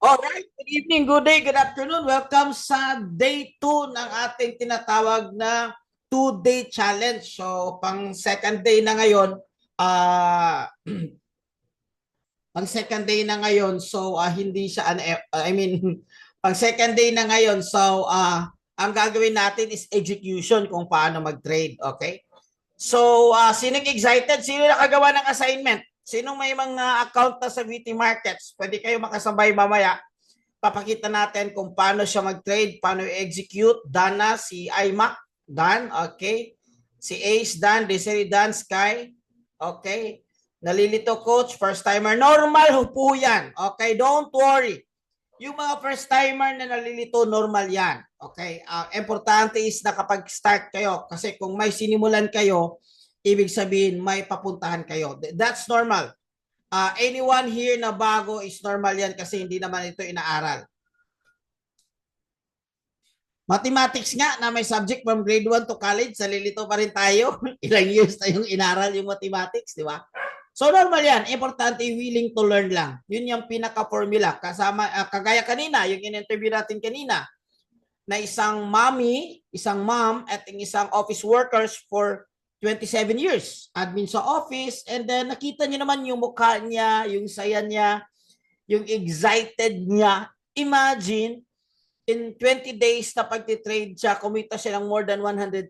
Alright, good evening, good day, good afternoon. Welcome sa day 2 ng ating tinatawag na 2-day challenge. So, pang second day na ngayon, ah pang second day na ngayon, so hindi siya, I mean, pang second day na ngayon, so ang gagawin natin is execution kung paano mag-trade, okay? So, sinong excited? Sino nakagawa ng assignment? Sinong may mga account na sa VT Markets? Pwede kayo makasabay mamaya. Papakita natin kung paano siya mag-trade, paano i-execute. Dana, si iMac, Dan, okay. Si Ace, Dan, Desiree, Dan, Sky, okay. Nalilito coach, first timer, normal po yan. Okay, don't worry. Yung mga first timer na nalilito, normal yan. Okay, importante is nakapag-start kayo kasi kung may sinimulan kayo, ibig sabihin may papuntahan kayo. That's normal. Anyone here na bago is normal yan kasi hindi naman ito inaaral. Mathematics nga na may subject from grade 1 to college, nalilito pa rin tayo. Ilang years na yung inaral yung mathematics, di ba? So normal yan, importante willing to learn lang. Yun yung pinaka-formula. Kasama, kagaya kanina, yung in-interview natin kanina, na isang mommy, isang mom, at isang office workers for 27 years. Admin sa office, and then nakita niyo naman yung mukha niya, yung saya niya, yung excited niya. Imagine, in 20 days na pagtitrade siya, kumita siya ng more than 100,000,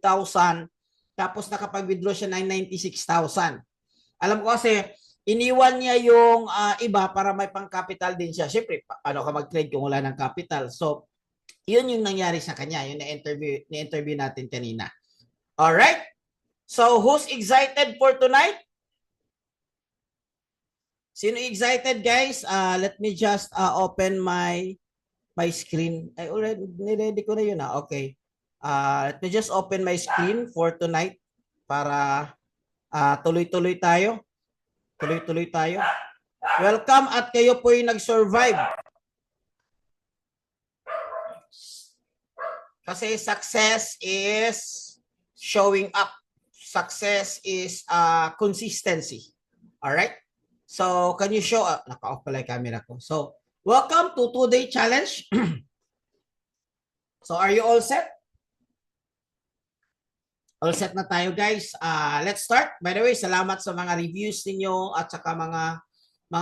tapos nakapag-withdraw siya ng 96,000. Alam ko kasi, iniwan niya yung iba para may pang-capital din siya. Siyempre, paano ka mag-trade kung wala ng capital? So, yun yung nangyari sa kanya, yung na-interview natin kanina. Alright? So, who's excited for tonight? Sino excited, guys? Let me just open my screen. Ay, already, niready ko na yun. Okay. Let me just open my screen for tonight para tuloy-tuloy tayo. Tuloy-tuloy tayo. Welcome at kayo po yung nag-survive. Kasi success is showing up. Success is consistency. Alright? So, can you show up? Naka-off pala yung camera ko. So, welcome to 2-day challenge. So, are you all set? All set na tayo, guys. Let's start. By the way, salamat sa mga reviews ninyo at saka mga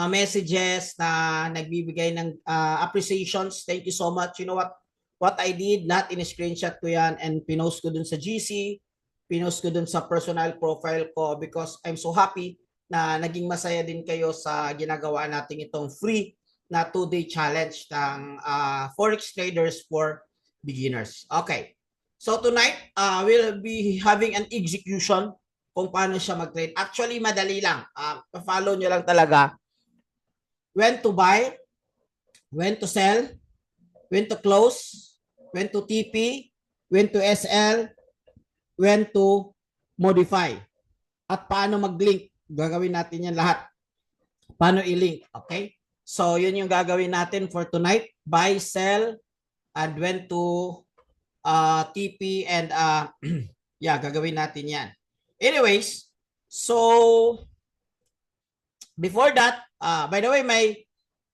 messages na nagbibigay ng appreciations. Thank you so much. You know what I did, lahat in-screenshot ko yan and pinost ko dun sa GC, pinost ko dun sa personal profile ko because I'm so happy na naging masaya din kayo sa ginagawa natin itong free na 2-day challenge ng Forex Traders for Beginners. Okay. So tonight, we'll be having an execution kung paano siya mag-trade. Actually, madali lang. Follow nyo lang talaga when to buy, when to sell, when to close, when to TP, when to SL, when to modify. At paano mag-link. Gagawin natin yan lahat. Paano i-link. Okay? So, yun yung gagawin natin for tonight. Buy, sell, and when to TP and yeah, gagawin natin yan. Anyways, so before that, by the way,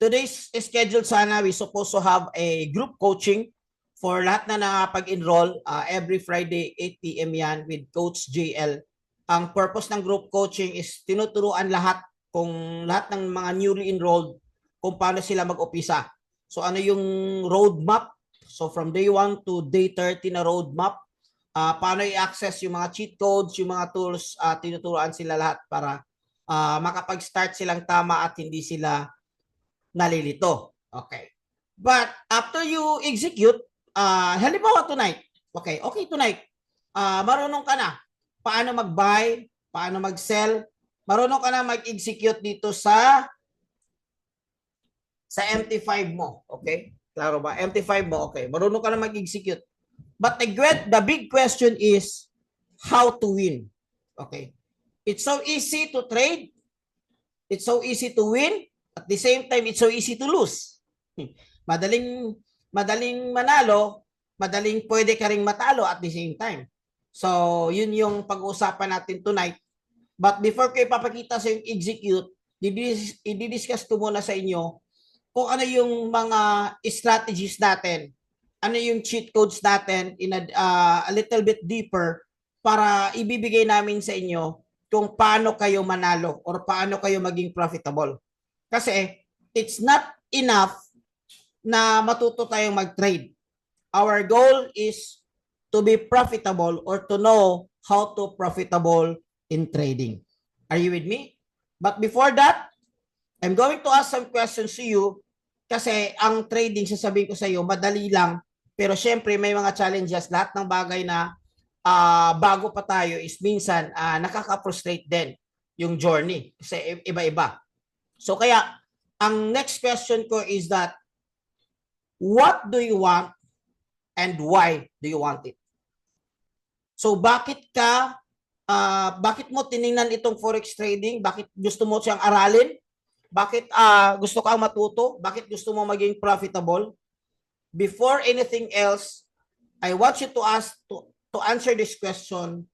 today's schedule sana, we supposed to have a group coaching for lahat na nakapag-enroll every Friday 8 p.m. yan with Coach JL. Ang purpose ng group coaching is tinuturuan lahat ng mga newly enrolled kung paano sila mag-upisa. So ano yung roadmap? So from day 1 to day 30 na roadmap, paano i-access yung mga cheat codes, yung mga tools, tinuturuan sila lahat para makapag-start silang tama at hindi sila nalilito. Okay. But after you execute, halimbawa tonight, okay tonight, marunong ka na paano mag-buy, paano mag-sell, marunong ka na mag-execute dito sa MT5 mo. Okay? Klaro ba? MT5 mo, okay. Marunong ka na mag-execute. But the big question is how to win. Okay? It's so easy to trade. It's so easy to win. At the same time, it's so easy to lose. Madaling manalo, madaling pwede ka ring matalo at the same time. So, yun yung pag-uusapan natin tonight. But before ko ipapakita sa yung execute, i-discuss ko muna sa inyo kung ano yung mga strategies natin, ano yung cheat codes natin in a little bit deeper para ibibigay namin sa inyo kung paano kayo manalo or paano kayo maging profitable. Kasi it's not enough na matuto tayong mag-trade. Our goal is to be profitable or to know how to profitable in trading. Are you with me? But before that, I'm going to ask some questions to you kasi ang trading, sasabihin ko sa iyo, madali lang. Pero syempre, may mga challenges. Lahat ng bagay na bago pa tayo is minsan nakaka-frustrate din yung journey. Kasi iba-iba. So kaya, ang next question ko is that, what do you want and why do you want it? So bakit mo tiningnan itong forex trading? Bakit gusto mo siyang aralin? Bakit gusto kang matuto? Bakit gusto mo maging profitable? Before anything else, I want you to answer this question.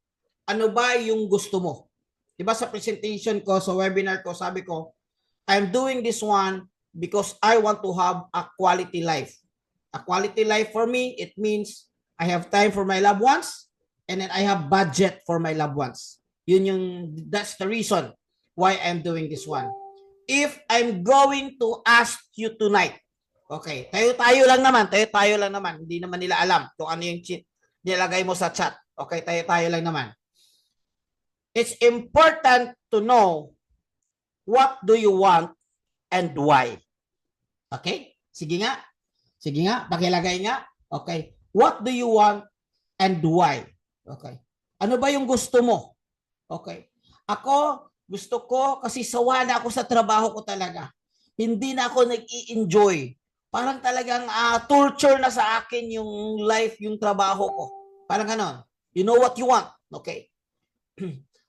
Ano ba yung gusto mo? Diba sa presentation ko, sa webinar ko, sabi ko, I'm doing this one because I want to have a quality life. A quality life for me, it means I have time for my loved ones and then I have budget for my loved ones. That's the reason why I'm doing this one. If I'm going to ask you tonight, okay, tayo lang naman, hindi naman nila alam kung ano yung nilagay mo sa chat. Okay, tayo lang naman. It's important to know what do you want and why. Okay? Sige nga, pakilagay nga. Okay. What do you want and why? Okay. Ano ba yung gusto mo? Okay. Ako, gusto ko kasi sawa na ako sa trabaho ko talaga. Hindi na ako nag-i-enjoy. Parang talagang torture na sa akin yung life, yung trabaho ko. Parang ganon. You know what you want. Okay.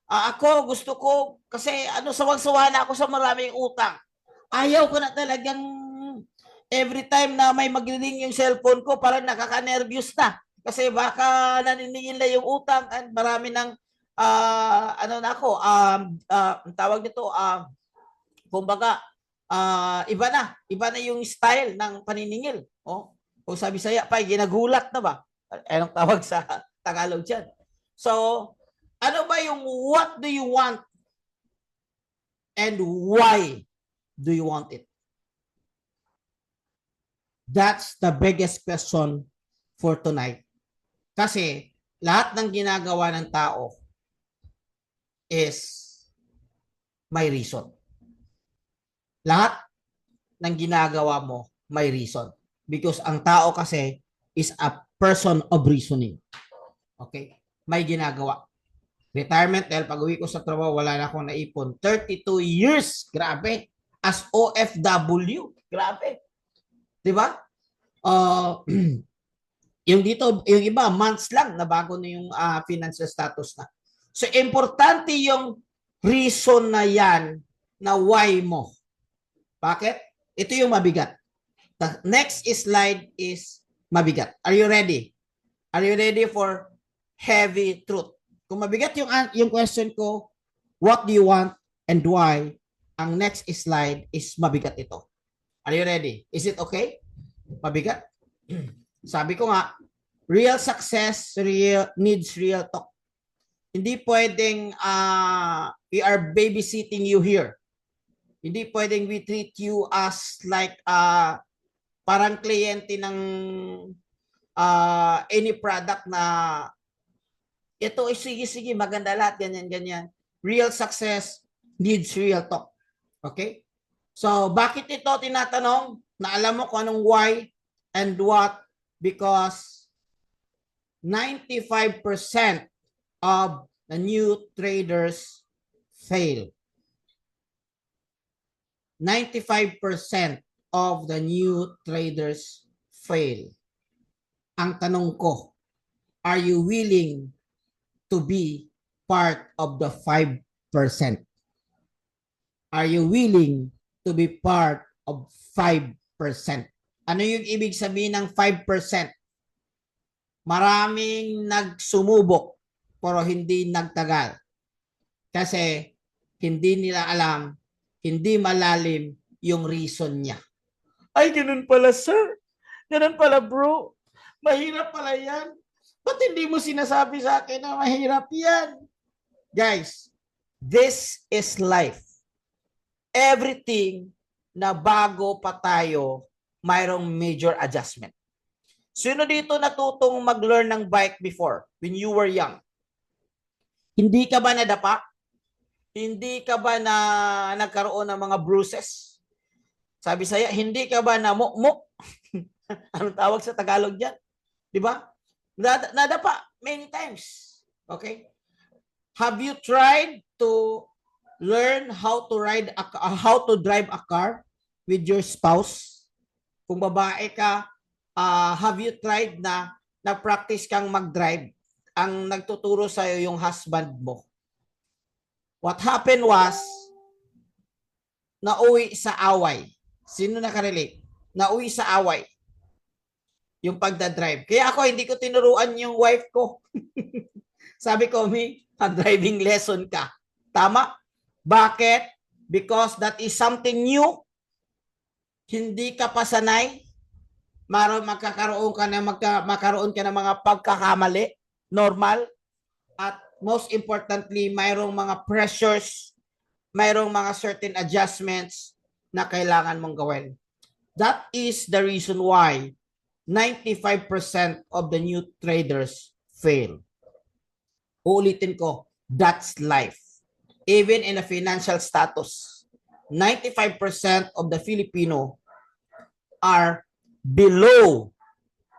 Ako, gusto ko, kasi sawang-sawa na ako sa maraming utang. Ayaw ko na talagang every time na may magriring yung cellphone ko, parang nakaka-nervous na. Kasi baka naniningil na yung utang at marami ng tawag nito, kumbaga, iba na yung style ng paniningil. Kung sabi saya pa, ginagulat na ba? Anong tawag sa Tagalog dyan? So, ano ba yung what do you want and why do you want it? That's the biggest question for tonight. Kasi lahat ng ginagawa ng tao is may reason. Lahat ng ginagawa mo may reason. Because ang tao kasi is a person of reasoning. Okay? May ginagawa. Retirement, dahil pag-uwi ko sa trabaho, wala na akong naipon. 32 years. Grabe. As OFW. Grabe. Diba? Yung dito, yung iba, months lang na bago na yung financial status na. So, importante yung reason na yan na why mo. Bakit? Ito yung mabigat. The next slide is mabigat. Are you ready? Are you ready for heavy truth? Kung mabigat yung question ko, what do you want and why? Ang next slide is mabigat ito. Are you ready? Is it okay? Mabigat? Sabi ko nga, real success needs real talk. Hindi pwedeng we are babysitting you here. Hindi pwedeng we treat you as like parang kliyente ng any product na ito ay sige, maganda lahat, ganyan. Real success needs real talk. Okay? So, bakit ito tinatanong? Na alam mo kung anong why and what? Because 95% of the new traders fail. 95% of the new traders fail. Ang tanong ko, are you willing to be part of the 5%? Are you willing to be part of 5%? Ano yung ibig sabihin ng 5%? Maraming nagsumubok pero hindi nagtagal. Kasi hindi nila alam, hindi malalim yung reason niya. Ay, ganun pala, sir. Ganun pala, bro. Mahirap pala yan. Ba't hindi mo sinasabi sa akin na mahirap yan? Guys, this is life. Everything na bago pa tayo, mayroong major adjustment. Sino dito natutong mag-learn ng bike before when you were young? Hindi ka ba nadapa? Hindi ka ba na nagkaroon ng mga bruises? Sabi saya, hindi ka ba na mukmuk? Anong tawag sa Tagalog diyan? 'Di ba? Nadapa many times. Okay? Have you tried to learn how to drive a car with your spouse? Kung babae ka, have you tried na practice kang mag-drive? Ang nagtuturo sa iyo yung husband mo. What happened was, nauwi sa away. Sino nakarelate? Nauwi sa away. Yung pagdadrive. Kaya ako, hindi ko tinuruan yung wife ko. Sabi ko, driving lesson ka. Tama? Bakit? Because that is something new. Hindi ka pa sanay. Magkakaroon ka ng mga pagkakamali. Normal. At most importantly, mayroong mga pressures, mayroong mga certain adjustments na kailangan mong gawin. That is the reason why 95% of the new traders fail. Uulitin ko, that's life. Even in a financial status, 95% of the Filipino are below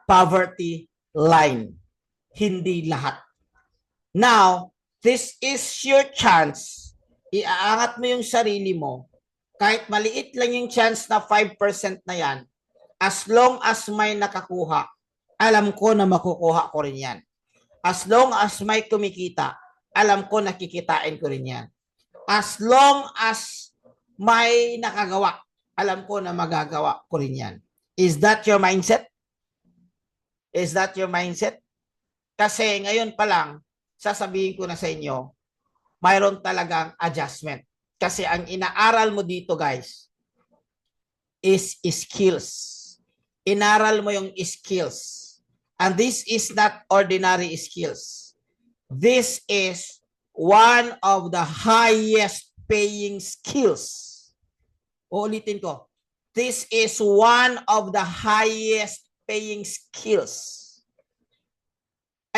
poverty line. Hindi lahat. Now, this is your chance. Iaangat mo yung sarili mo. Kahit maliit lang yung chance na 5% na yan, as long as may nakakuha, alam ko na makukuha ko rin yan. As long as may kumikita, alam ko na kikitain ko rin yan. As long as may nakagawa, alam ko na magagawa ko rin yan. Is that your mindset? Is that your mindset? Kasi ngayon pa lang, sasabihin ko na sa inyo, mayroon talagang adjustment. Kasi ang inaaral mo dito, guys, is skills. Inaral mo yung skills. And this is not ordinary skills. This is one of the highest paying skills. Uulitin ko. This is one of the highest paying skills.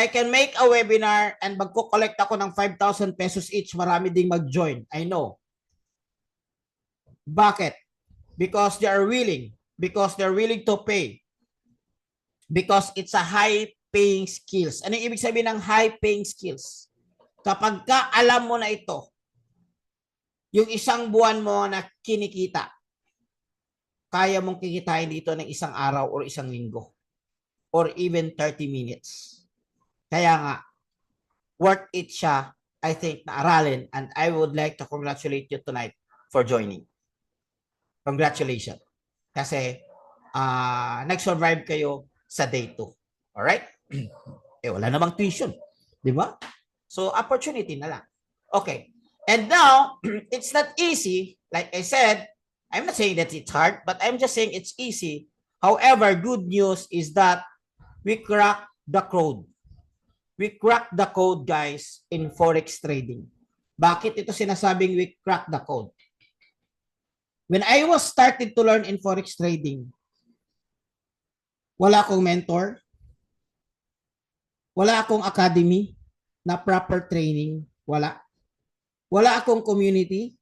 I can make a webinar and magko-collect ako ng 5,000 pesos each. Marami ding mag-join. I know. Bakit? Because they are willing. Because they're willing to pay. Because it's a high-paying skills. Ano yung ibig sabihin ng high-paying skills? Kapag ka alam mo na ito, yung isang buwan mo na kinikita, kaya mong kikitain dito ng isang araw or isang linggo or even 30 minutes. Kaya nga, worth it siya, I think, na aralin, and I would like to congratulate you tonight for joining. Congratulations. Kasi nag-survive kayo sa day 2. Alright? Wala namang tuition. Di ba? So, opportunity na lang. Okay. And now, it's not easy. Like I said, I'm not saying that it's hard, but I'm just saying it's easy. However, good news is that we crack the code. We crack the code, guys, in Forex trading. Bakit ito sinasabing we crack the code? When I was started to learn in Forex trading, wala akong mentor, wala akong academy na proper training, wala. Wala akong community,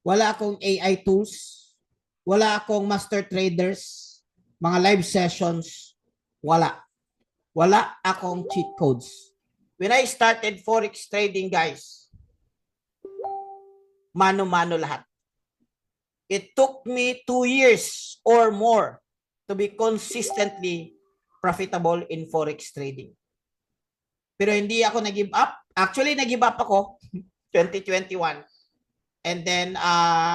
wala akong AI tools, wala akong master traders, mga live sessions, wala. Wala akong cheat codes. When I started Forex trading, guys, mano-mano lahat. It took me 2 years or more to be consistently profitable in Forex trading. Pero hindi ako nag-give up. Actually, nag-give up ako 2021. And then,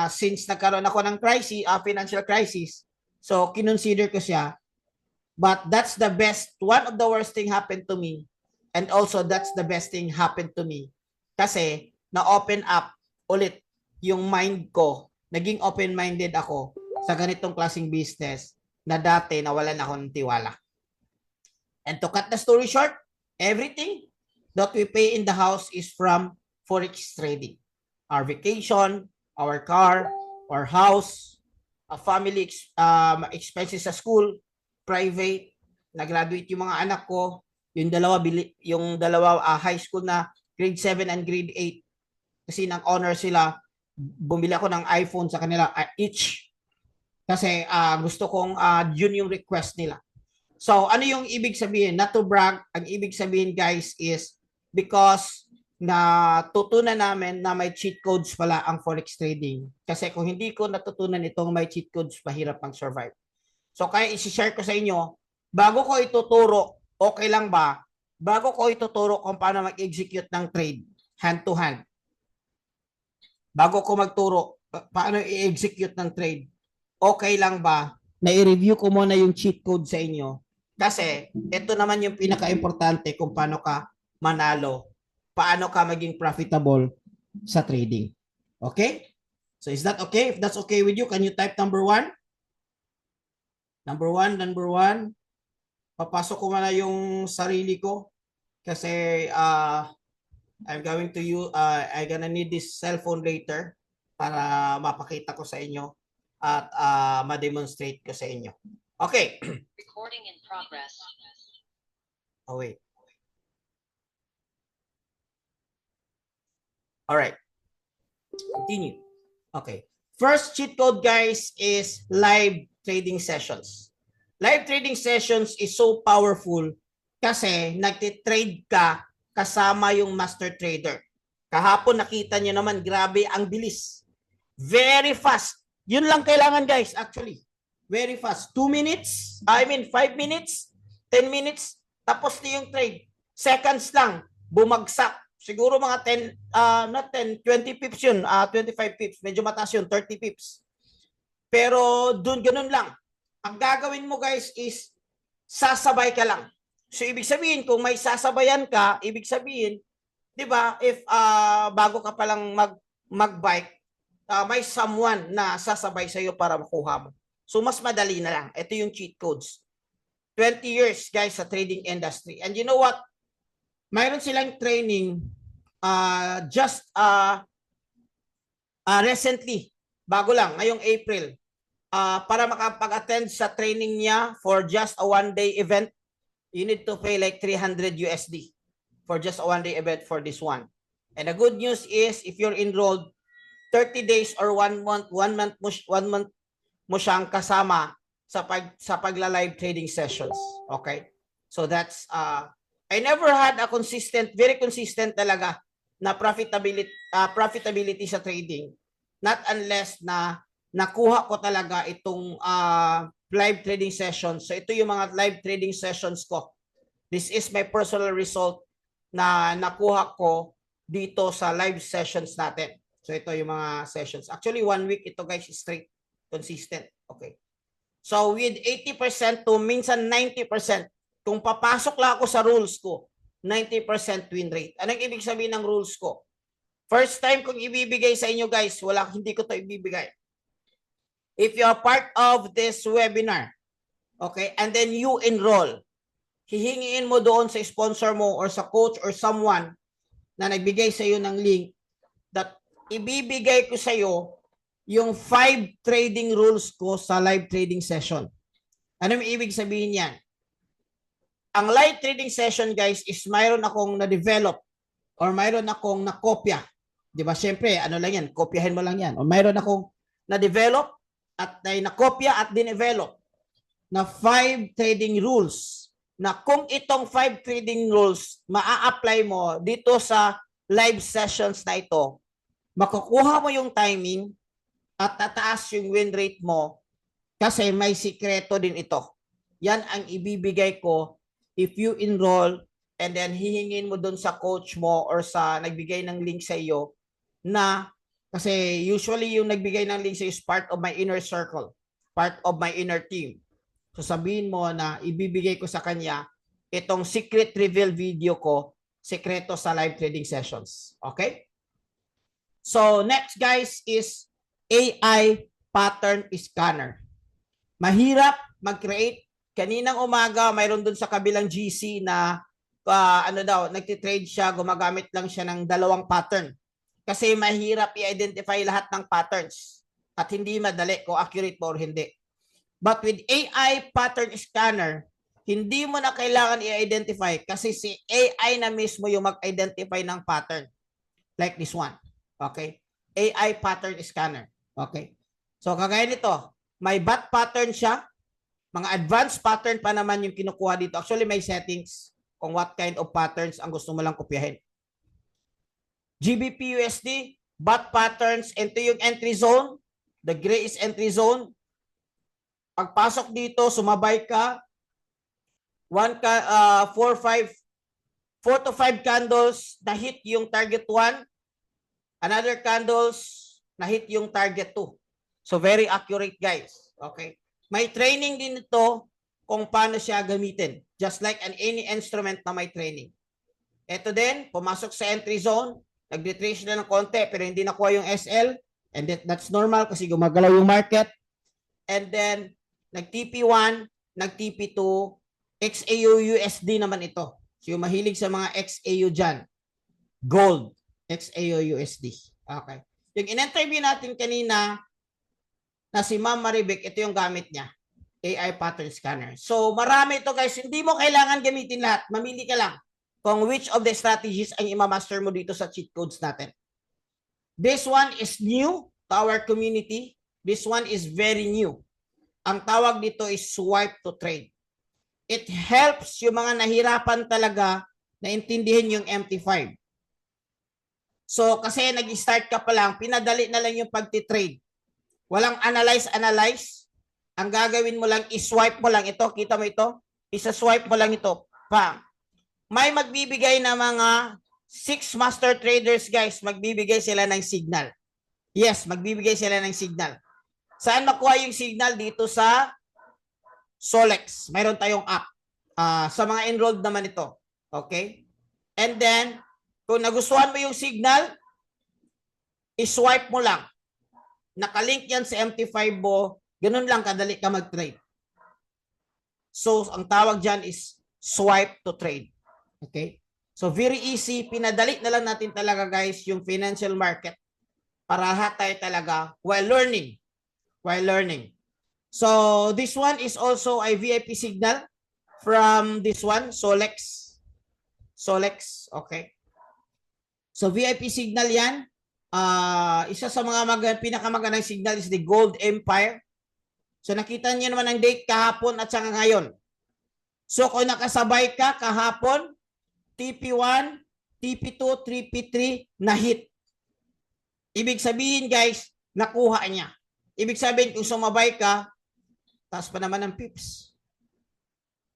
since nagkaroon ako ng crisis, financial crisis, so kinonsider ko siya. But that's the best, one of the worst thing happened to me. And also, that's the best thing happened to me. Kasi, na-open up ulit yung mind ko. Naging open-minded ako sa ganitong klaseng business na dati nawalan ako ng tiwala. And to cut the story short, everything that we pay in the house is from forex trading. Our vacation, our car, our house, family expenses sa school, private, nag-graduate yung mga anak ko, yung dalawa high school na grade 7 and grade 8 kasi nang honor sila, bumili ako ng iPhone sa kanila each kasi gusto kong yun yung request nila. So ano yung ibig sabihin? Not to brag, ang ibig sabihin guys is because na tutunan namin na may cheat codes pala ang forex trading. Kasi kung hindi ko natutunan itong may cheat codes, mahirap mag-survive. So kaya isi-share ko sa inyo, bago ko ituturo, okay lang ba? Bago ko ituturo kung paano mag-execute ng trade, hand to hand. Bago ko magturo, paano i-execute ng trade, okay lang ba na i-review ko muna yung cheat code sa inyo? Kasi ito naman yung pinaka-importante kung paano ka manalo, paano ka maging profitable sa trading. Okay? So is that okay? If that's okay with you, can you type number 1? Number one. Papasok ko muna yung sarili ko kasi I'm going to use, I'm gonna need this cellphone later para mapakita ko sa inyo at ma-demonstrate ko sa inyo. Okay. Recording in progress. Oh, wait. All right. Continue. Okay. First cheat code, guys, is live trading sessions. Live trading sessions is so powerful kasi nagtitrade ka kasama yung master trader. Kahapon nakita nyo naman, grabe ang bilis. Very fast. Yun lang kailangan, guys, actually. Very fast. 2 minutes, 5 minutes, 10 minutes, tapos na yung trade. Seconds lang, bumagsak. Siguro mga 20 pips yun, 25 pips. Medyo mataas yun, 30 pips. Pero dun, ganun lang. Ang gagawin mo, guys, is sasabay ka lang. So, ibig sabihin, kung may sasabayan ka, ibig sabihin, di ba, if bago ka palang mag-bike, may someone na sasabay sa'yo para makuha mo. So, mas madali na lang. Ito yung cheat codes. 20 years, guys, sa trading industry. And you know what? Mayroon silang training just recently, bago lang, ngayong April, para makapag-attend sa training niya for just a one-day event, you need to pay like 300 USD for just a one-day event for this one. And the good news is, if you're enrolled, 30 days or 1 month mo siyang kasama sa pagla-live trading sessions. Okay? So that's I never had a very consistent talaga na profitability sa trading. Not unless na nakuha ko talaga itong live trading sessions. So ito yung mga live trading sessions ko. This is my personal result na nakuha ko dito sa live sessions natin. So ito yung mga sessions. Actually 1 week ito, guys, straight consistent. Okay. So with 80% to minsan 90%, kung papasok lang ako sa rules ko, 90% win rate. Anong ibig sabihin ng rules ko? First time kong ibibigay sa inyo, guys, hindi ko to ibibigay. If you are part of this webinar, okay, and then you enroll, hihingiin mo doon sa sponsor mo or sa coach or someone na nagbigay sa iyo ng link that ibibigay ko sa iyo yung 5 trading rules ko sa live trading session. Ano yung ibig sabihin yan? Ang live trading session, guys, is mayroon akong na-develop or mayroon akong nakopya. Di ba? Siyempre, ano lang yan, kopyahin mo lang yan. O mayroon akong na-develop at nakopya at dinevelop na 5 trading rules na kung itong 5 trading rules maa-apply mo dito sa live sessions na ito, makukuha mo yung timing at tataas yung win rate mo kasi may sikreto din ito. Yan ang ibibigay ko if you enroll and then hihingin mo dun sa coach mo or sa nagbigay ng link sa iyo na kasi usually yung nagbigay ng link sa iyo is part of my inner circle, part of my inner team. So sabihin mo na ibibigay ko sa kanya itong secret reveal video ko, sekreto sa live trading sessions. Okay? So next, guys, is AI pattern scanner. Mahirap mag-create. Kaninang umaga, mayroon dun sa kabilang GC na nagtitrade siya, gumagamit lang siya ng 2 pattern. Kasi mahirap i-identify lahat ng patterns at hindi madali kung accurate mo or hindi. But with AI pattern scanner, hindi mo na kailangan i-identify kasi si AI na mismo yung mag-identify ng pattern. Like this one. Okay? AI pattern scanner. Okay? So, kagaya nito, may bot pattern siya. Mga advanced pattern pa naman yung kinukuha dito. Actually, may settings kung what kind of patterns ang gusto mo lang kopyahin. GBP USD, bot patterns, ito yung entry zone. The gray is entry zone. Pagpasok dito, sumabay ka. 4 to 5 candles na hit yung target 1. Another candles na hit yung target 2. So very accurate, guys. Okay? May training din ito kung paano siya gamitin. Just like any instrument na may training. Ito din, pumasok sa entry zone, nag-retrace na ng konti pero hindi nakuha yung SL. And that's normal kasi gumagalaw yung market. And then, nag-TP1, nag-TP2, XAU USD naman ito. So yung mahilig sa mga XAU dyan. Gold, XAU USD. Okay. Yung in-interview natin kanina na si Ma'am Maribek, ito yung gamit niya. AI pattern scanner. So marami ito, guys. Hindi mo kailangan gamitin lahat. Mamili ka lang kung which of the strategies ang imamaster mo dito sa cheat codes natin. This one is new to our community. This one is very new. Ang tawag dito is swipe to trade. It helps yung mga nahirapan talaga na intindihin yung MT5. So, kasi nag-start ka pa lang, pinadali na lang yung pagtitrade. Walang analyze. Ang gagawin mo lang, i-swipe mo lang ito. Kita mo ito? Isa-swipe mo lang ito. Bam! May magbibigay na mga 6 master traders, guys. Magbibigay sila ng signal. Yes, magbibigay sila ng signal. Saan makuha yung signal? Dito sa Solex. Mayroon tayong app. Sa mga enrolled naman ito. Okay? And then, kung nagustuhan mo yung signal, i-swipe mo lang. Nakalink yan sa MT5 mo. Ganun lang kadali ka mag-trade. So, ang tawag dyan is swipe to trade. Okay? So, very easy. Pinadali na lang natin talaga, guys, yung financial market para lahat tayo talaga while learning. So, this one is also a VIP signal from this one, Solex. Okay. So, VIP signal yan. Isa sa mga pinakamagandang signal is the Gold Empire. So, nakita niyo naman ang date kahapon at saka ngayon. So, kung nakasabay ka kahapon, TP1, TP2, TP3 na hit. Ibig sabihin, guys, nakuha niya. Ibig sabihin, kung sumabay ka, taas pa naman ng pips.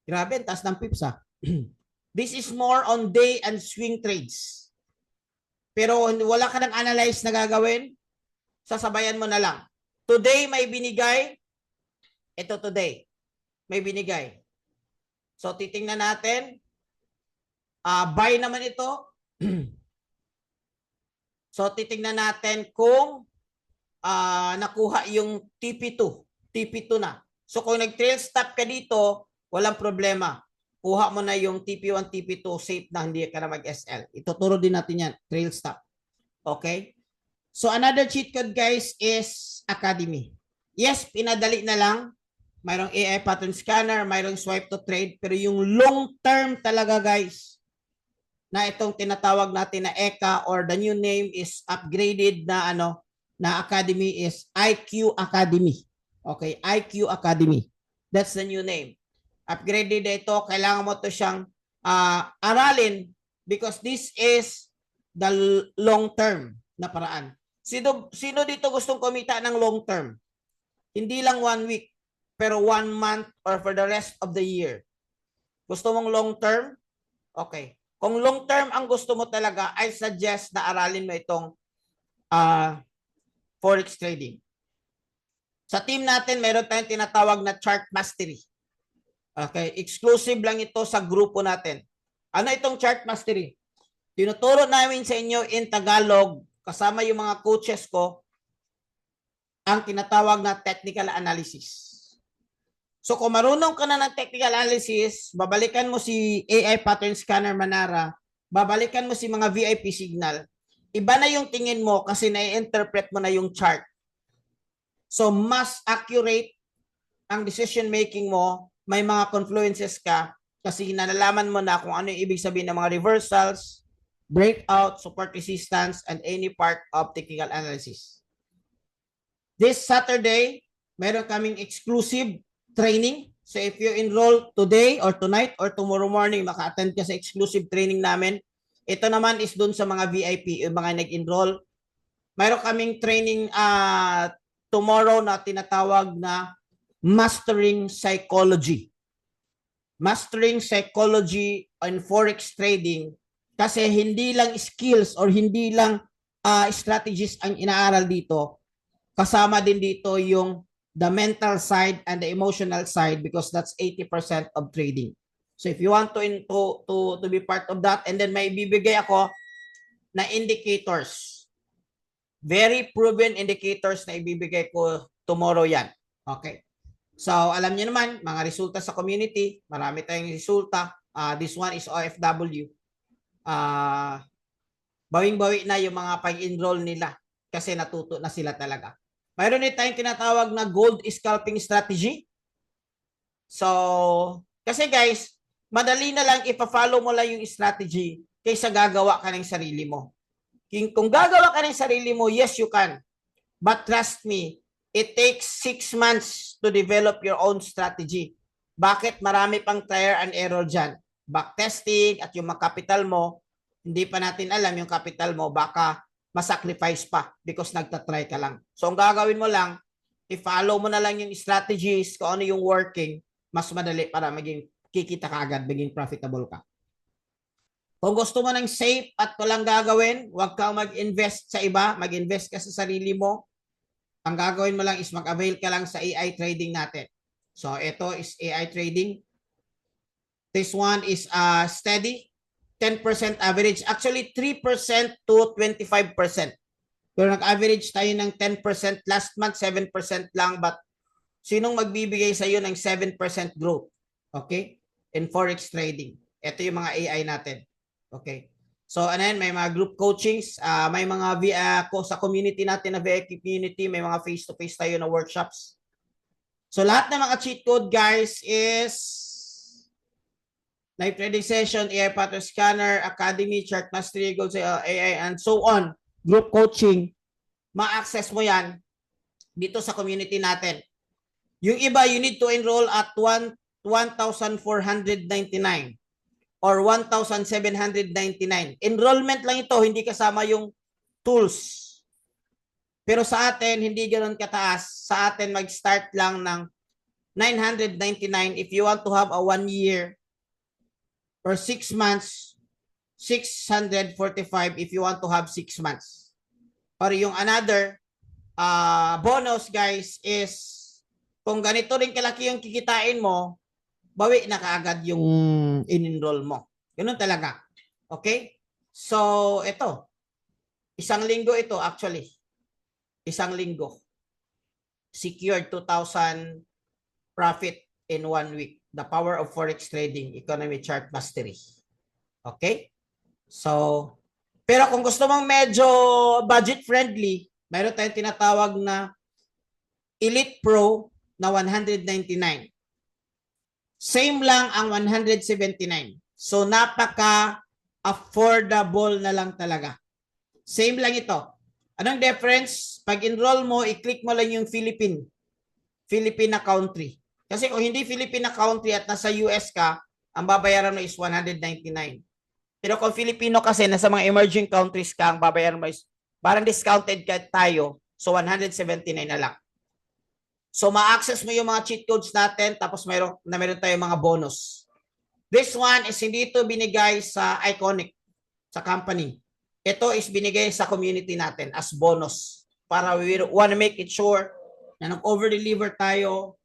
Grabe, taas ng pips ha. This is more on day and swing trades. Pero wala ka ng analyze na gagawin, sasabayan mo na lang. Today may binigay, ito today, may binigay. So titingnan natin, buy naman ito. So titingnan natin kung nakuha yung TP2 na. So kung nag-trail stop ka dito, walang problema. Kuha mo na yung TP1, TP2, safe na hindi ka na mag-SL. Ituturo din natin yan, trail stop. Okay? So another cheat code, guys, is Academy. Yes, pinadali na lang. Mayroong AI pattern scanner, mayroong swipe to trade, pero yung long term talaga, guys, na itong tinatawag natin na ECA or the new name is upgraded na na Academy is IQ Academy. Okay, IQ Academy. That's the new name. Upgraded ito, kailangan mo to siyang aralin because this is the long term na paraan. Sino dito gustong kumita ng long term? Hindi lang 1 week, pero 1 month or for the rest of the year. Gusto mong long term? Okay. Kung long term ang gusto mo talaga, I suggest na aralin mo itong Forex trading. Sa team natin, meron tayong tinatawag na chart mastery. Okay, exclusive lang ito sa grupo natin. Ano itong chart mastery? Tinuturo namin sa inyo in Tagalog, kasama yung mga coaches ko, ang tinatawag na technical analysis. So kung marunong ka na ng technical analysis, babalikan mo si AI Pattern Scanner Manara, babalikan mo si mga VIP signal, iba na yung tingin mo kasi na-interpret mo na yung chart. So mas accurate ang decision making mo, may mga confluences ka kasi nalalaman mo na kung ano yung ibig sabihin ng mga reversals, breakout, support resistance, and any part of technical analysis. This Saturday, meron kaming exclusive training. So if you enroll today or tonight or tomorrow morning, maka-attend ka sa exclusive training namin. Ito naman is dun sa mga VIP, yung mga nag-enroll. Meron kaming training tomorrow na tinatawag na Mastering Psychology. Mastering Psychology on Forex Trading. Kasi hindi lang skills or hindi lang strategies ang inaaral dito. Kasama din dito yung the mental side and the emotional side because that's 80% of trading. So if you want to be part of that, and then may bibigay ako na indicators. Very proven indicators na ibibigay ko tomorrow yan. Okay. So alam niyo naman, mga resulta sa community, marami tayong resulta. This one is OFW. Bawing-bawi na yung mga pag-enroll nila kasi natuto na sila talaga. Mayroon din tayong tinatawag na gold scalping strategy. So, kasi guys, madali na lang ipa-follow mo lang yung strategy kaysa gagawa ka ng sarili mo. Kung gagawa ka ng sarili mo, yes, you can. But trust me, it takes 6 months to develop your own strategy. Bakit? Marami pang trial and error dyan. Backtesting at yung mga capital mo, hindi pa natin alam yung capital mo, baka masacrifice pa because nagtatry ka lang. So, ang gagawin mo lang, i-follow mo na lang yung strategies, kung ano yung working, mas madali para maging kikita ka agad, maging profitable ka. Kung gusto mo ng safe at walang gagawin, huwag kang mag-invest sa iba, mag-invest ka sa sarili mo. Ang gagawin mo lang is mag-avail ka lang sa AI trading natin. So, ito is AI trading. This one is steady. 10% average. Actually, 3% to 25%. Pero nag-average tayo ng 10%. Last month, 7% lang. But sinong magbibigay sa iyo ng 7% growth? Okay? In Forex trading. Ito yung mga AI natin. Okay? So, ano yan? May mga group coachings. May mga sa community natin na VIP community. May mga face-to-face tayo na workshops. So, lahat ng mga cheat code, guys, is live trading session, AI Pattern Scanner, Academy, Chart Mastery, Gold AI, and so on. Group coaching. Ma-access mo yan dito sa community natin. Yung iba, you need to enroll at 1,499 or 1,799. Enrollment lang ito, hindi kasama yung tools. Pero sa atin, hindi ganoon kataas. Sa atin, mag-start lang ng 999 if you want to have a 1 year or 6 months, 645 if you want to have 6 months. Or yung another bonus, guys, is kung ganito rin kalaki yung kikitain mo, bawi na kaagad yung in-enroll mo. Ganun talaga. Okay? So, ito. Isang linggo ito actually. Isang linggo. Secured 2,000 profit in 1 week. The power of Forex trading, economy chart mastery. Okay? So, pero kung gusto mong medyo budget friendly, mayroon tayong tinatawag na Elite Pro na 199. Same lang ang 179. So, napaka-affordable na lang talaga. Same lang ito. Anong difference? Pag enroll mo, i-click mo lang yung Philippine na country. Kasi kung hindi Philippine country at nasa US ka, ang babayaran mo is 199. Pero kung Filipino kasi nasa mga emerging countries ka, ang babayaran mo is parang discounted ka tayo. So 179 na lang. So ma-access mo yung mga cheat codes natin tapos meron tayong mga bonus. This one is hindi ito binigay sa Iconic, sa company. Ito is binigay sa community natin as bonus. Para we want to make it sure na nag-over-deliver tayo.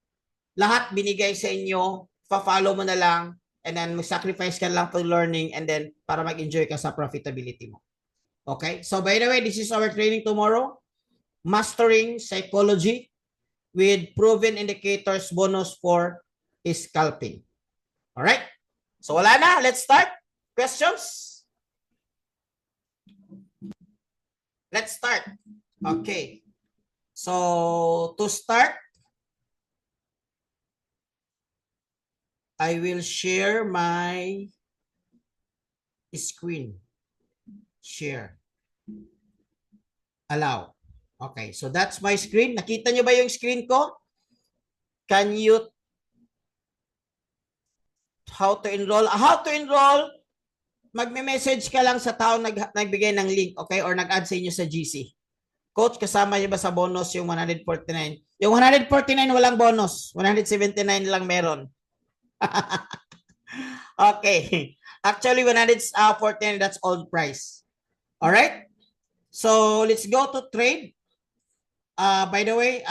Lahat binigay sa inyo, pa-follow mo na lang, and then mag-sacrifice ka lang for learning, and then para mag-enjoy ka sa profitability mo. Okay? So by the way, this is our training tomorrow. Mastering Psychology with proven indicators bonus for scalping. Alright? So wala na. Let's start. Questions? Let's start. Okay. So to start, I will share my screen. Share. Allow. Okay, so that's my screen. Nakita nyo ba yung screen ko? Can you how to enroll? How to enroll? Magme-message ka lang sa tao nagbigay ng link, okay? Or nag-add sa inyo sa GC. Coach, kasama niyo ba sa bonus yung 149? Yung 149 walang bonus. 179 lang meron. Okay. Actually, 149, that's old price. All right? So, let's go to trade. By the way,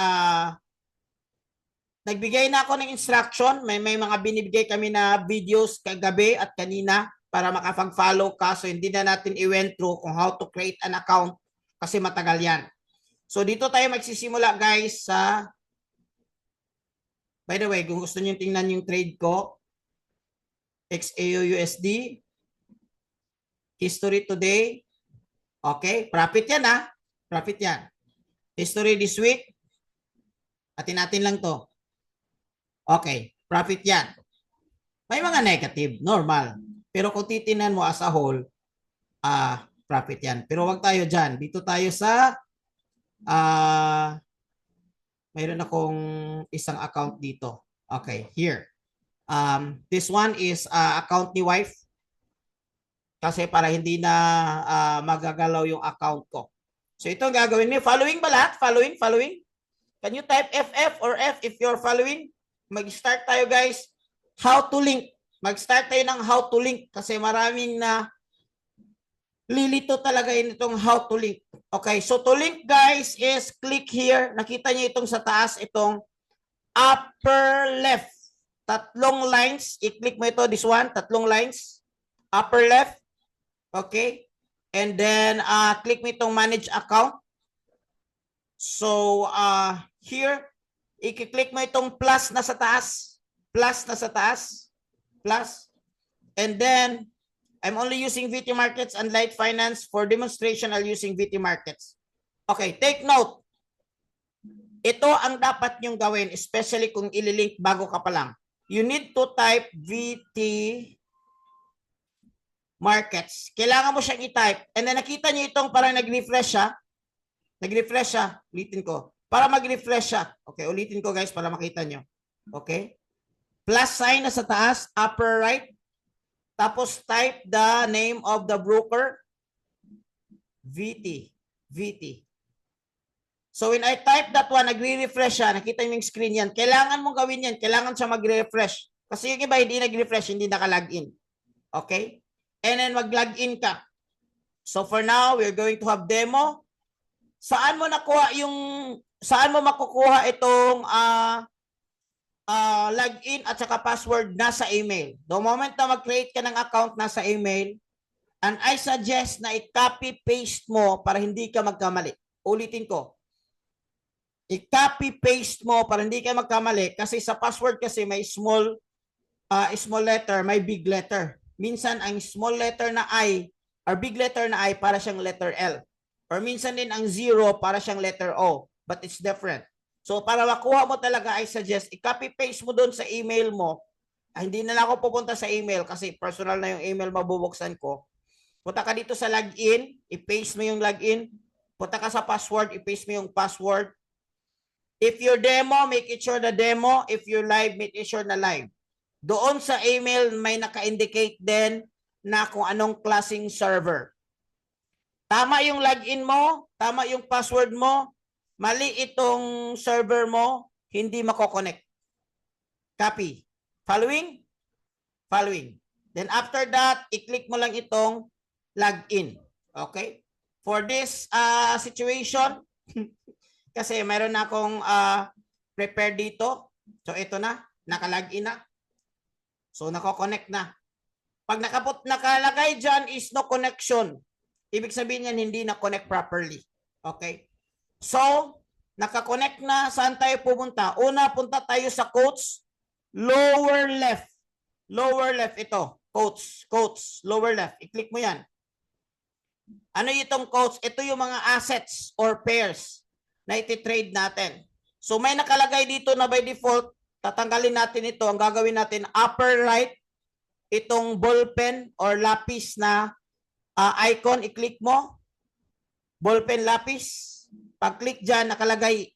nagbigay na ako ng instruction. May mga binibigay kami na videos kagabi at kanina para makapag-follow ka. So, hindi na natin i-went through kung how to create an account kasi matagal yan. So, dito tayo magsisimula, guys, sa... By the way, kung gusto niyo tingnan yung trade ko, XAUUSD, history today, okay, profit yan ha, profit yan. History this week, atin natin lang to. Okay, profit yan. May mga negative, normal. Pero kung titinan mo as a whole, profit yan. Pero wag tayo dyan. Dito tayo sa, mayroon akong isang account dito. Okay, here. This one is account ni wife. Kasi para hindi na magagalaw yung account ko. So ito ang gagawin niyo. Following ba lahat? Following? Following? Can you type FF or F if you're following? Mag-start tayo, guys. How to link. Mag-start tayo ng how to link kasi maraming na lilito talaga itong how to link. Okay, so to link, guys, is click here. Nakita niyo itong sa taas, itong upper left. Tatlong lines. I-click mo ito, this one, tatlong lines. Upper left. Okay. And then, click mo itong manage account. So, here, i-click mo itong plus na sa taas. Plus na sa taas. Plus. And then, I'm only using VT Markets and Light Finance. For demonstration, I'll using VT Markets. Okay, take note. Ito ang dapat nyong gawin, especially kung ililink bago ka pa lang. You need to type VT Markets. Kailangan mo siyang i-type. And then nakita niyo itong parang nag-refresh siya. Nag-refresh siya. Ulitin ko. Para mag-refresh siya. Okay, ulitin ko, guys, para makita nyo. Okay? Plus sign na sa taas, upper right. Tapos type the name of the broker. VT. VT. So when I type that one, nagre-refresh siya. Nakita nyo yung screen yan. Kailangan mong gawin yan. Kailangan siya mag-refresh. Kasi yung iba hindi nag-refresh, hindi naka-login. Okay? And then mag-login ka. So for now, we're going to have demo. Saan mo makukuha itong login at saka password nasa email? The moment na mag-create ka ng account nasa email, and I suggest na i-copy-paste mo para hindi ka magkamali. Ulitin ko. I-copy-paste mo para hindi ka magkamali kasi sa password kasi may small letter, may big letter. Minsan ang small letter na I or big letter na I para siyang letter L. Or minsan din ang 0 para siyang letter O. But it's different. So para makuha mo talaga, I suggest i-copy-paste mo doon sa email mo. Hindi na ako pupunta sa email kasi personal na yung email mabubuksan ko. Punta ka dito sa login, i-paste mo yung login. Punta ka sa password, i-paste mo yung password. If you're demo, make it sure na demo. If you're live, make it sure na live. Doon sa email, may naka-indicate din na kung anong klaseng server. Tama yung login mo, tama yung password mo, mali itong server mo, hindi mako-connect. Copy. Following? Following. Then after that, i-click mo lang itong login. Okay? For this situation, kasi mayroon na akong prepare dito. So ito na, naka-login na. So nako-connect na. Pag nakalagay dyan is no connection. Ibig sabihin yan, hindi na-connect properly. Okay? So, naka-connect na. Saan tayo pumunta? Una, punta tayo sa quotes. lower left. Lower left ito. Quotes. Lower left. I-click mo yan. Ano itong quotes? Ito yung mga assets or pairs na iti-trade natin. So may nakalagay dito na by default, tatanggalin natin ito. Ang gagawin natin, upper right, itong ballpen or lapis na icon, i-click mo. Ballpen lapis. Pag-click dyan, nakalagay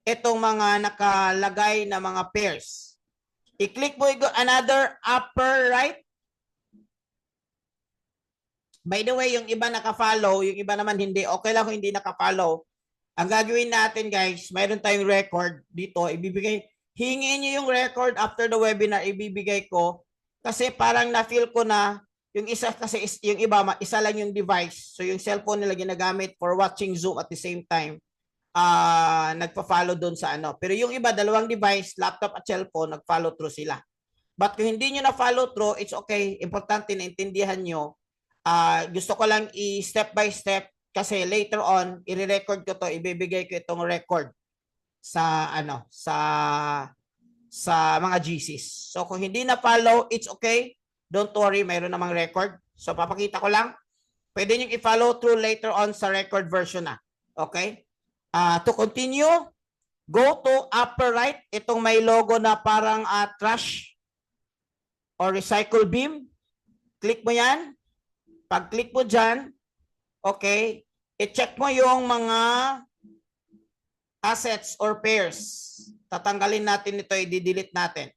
itong mga nakalagay na mga pairs. I-click mo another upper right. By the way, yung iba naka-follow, yung iba naman hindi. Okay lang kung hindi naka-follow. Ang gagawin natin guys, mayroon tayong record dito. Hingin nyo yung record after the webinar, ibibigay ko. Kasi parang na-feel ko na yung isa kasi yung iba, isa lang yung device. So yung cellphone nila ginagamit for watching Zoom at the same time. Nagpa-follow doon sa ano. Pero yung iba, dalawang device, laptop at cellphone, nag-follow through sila. But kung hindi nyo na-follow through, it's okay. Importante na intindihan nyo. Gusto ko lang i-step by step kasi later on, i-record ko to, ibibigay ko itong record sa ano, sa mga GCs. So kung hindi na-follow, it's okay. Don't worry, mayroon namang record. So papakita ko lang. Pwede nyo i-follow through later on sa record version na. Okay? To continue, go to upper right. Itong may logo na parang trash or recycle beam. Click mo yan. Pag-click mo dyan, okay, i-check mo yung mga assets or pairs. Tatanggalin natin ito, i-delete natin.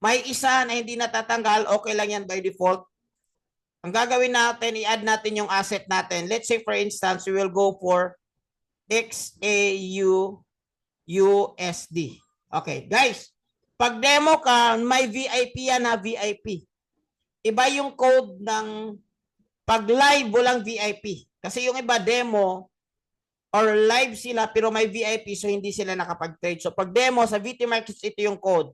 May isa na hindi natatanggal, okay lang yan by default. Ang gagawin natin, i-add natin yung asset natin. Let's say for instance, we will go for XAU USD. Okay, guys, pag demo ka, may VIP yan ha, VIP. Iba yung code ng pag live, walang VIP. Kasi yung iba demo or live sila pero may VIP so hindi sila nakapag-trade. So pag demo sa VT Markets, ito yung code.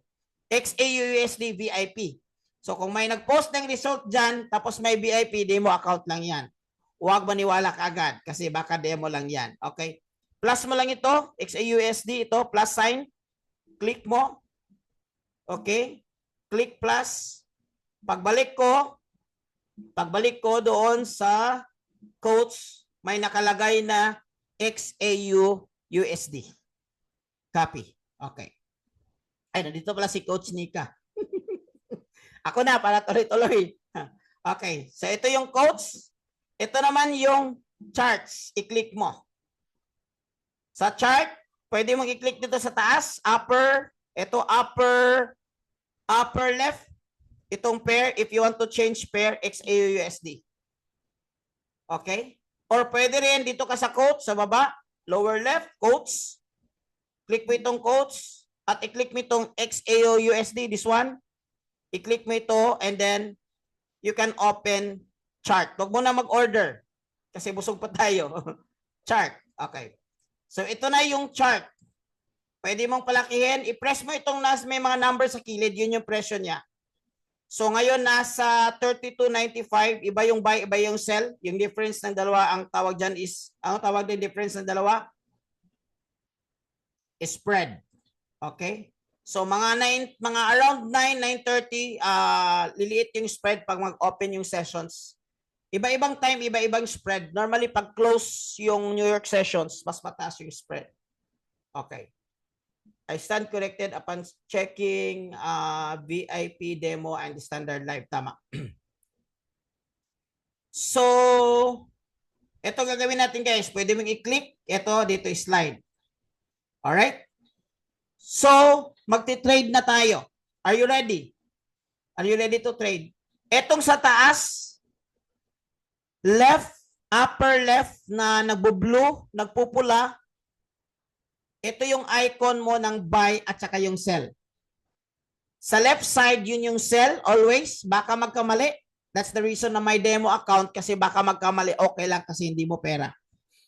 XAUUSD VIP. So kung may nag-post ng result dyan tapos may VIP, demo account lang yan. Huwag maniwala ka agad kasi baka demo lang yan. Okay? Plus mo lang ito. XAUUSD ito. Plus sign. Click mo. Okay? Click plus. Pagbalik ko doon sa quotes, may nakalagay na XAU USD. Copy. Okay. Ay, nandito pala si Coach Nika. Ako na, para tuloy-tuloy. Okay. So, ito yung quotes. Ito naman yung charts. I-click mo. Sa chart, pwede mong i-click dito sa taas. Upper. Ito upper left. Itong pair, if you want to change pair, XAUUSD. Okay? Or pwede rin dito ka sa quotes, sa baba, lower left, quotes. Click mo itong quotes at i-click mo itong XAUUSD, this one. I-click mo ito and then you can open chart. Huwag mo na mag-order kasi busog pa tayo. Chart. Okay. So ito na yung chart. Pwede mong palakihin. I-press mo itong may mga numbers sa kilid. Yun yung presyo niya. So ngayon nasa 32.95, iba yung buy, iba yung sell. Yung difference ng dalawa, ang tawag dyan is, ang tawag din difference ng dalawa? Spread. Okay? So mga around 9:30, liliit yung spread pag mag-open yung sessions. Iba-ibang time, iba-ibang spread. Normally pag close yung New York sessions, mas mataas yung spread. Okay. I stand corrected upon checking VIP demo and standard live. Tama. So, ito gagawin natin guys. Pwede mong i-click. Ito, dito slide. Alright? So, magti-trade na tayo. Are you ready? Are you ready to trade? Etong sa taas, left, upper left na nagbo-blue, nagpupula, ito yung icon mo ng buy at saka yung sell. Sa left side, yun yung sell always. Baka magkamali. That's the reason na may demo account kasi baka magkamali. Okay lang kasi hindi mo pera.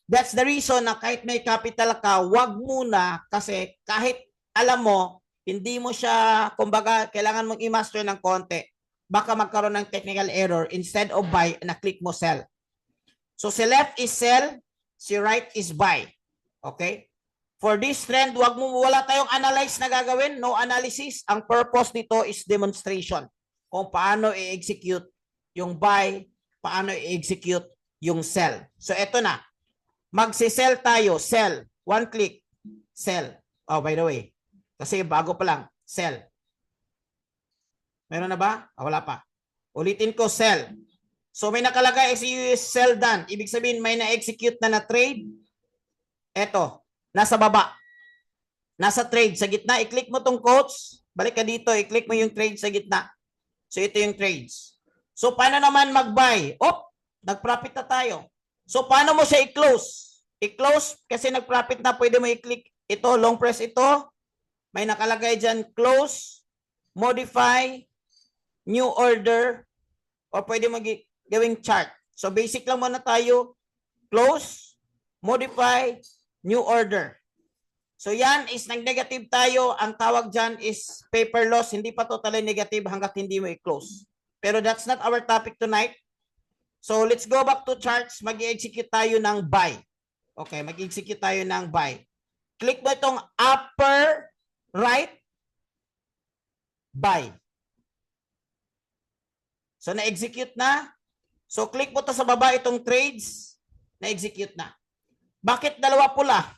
That's the reason na kahit may capital ka, wag muna kasi kahit alam mo, hindi mo siya, kumbaga, kailangan mong i-master ng konti. Baka magkaroon ng technical error. Instead of buy, na-click mo sell. So si left is sell, si right is buy. Okay? For this trend, wala tayong analyze na gagawin, no analysis. Ang purpose nito is demonstration. Kung paano i-execute yung buy, paano i-execute yung sell. So ito na. Magsi-sell tayo, sell. One click, sell. Oh, by the way. Kasi bago pa lang, sell. Meron na ba? Wala pa. Ulitin ko, sell. So may nakalagay sell done. Ibig sabihin may na-execute na trade. Ito, nasa baba. Nasa trade sa gitna. I-click mo tong quotes. Balik ka dito, i-click mo yung trade sa gitna. So ito yung trades. So paano naman mag-buy? Nag-profit na tayo. So paano mo siya i-close? I-close kasi nag-profit na, pwede mo i-click ito, long press ito. May nakalagay dyan, close, modify, new order, o pwede mo gawing chart. So basic lang muna tayo, close, modify, new order. So yan is nag-negative tayo. Ang tawag dyan is paper loss. Hindi pa totally negative hanggat hindi mo i-close. Pero that's not our topic tonight. So let's go back to charts. Mag-execute tayo ng buy. Okay, mag-execute tayo ng buy. Click mo itong upper right, buy. So na-execute na. So click mo to sa baba itong trades, na-execute na. Bakit dalawa pula?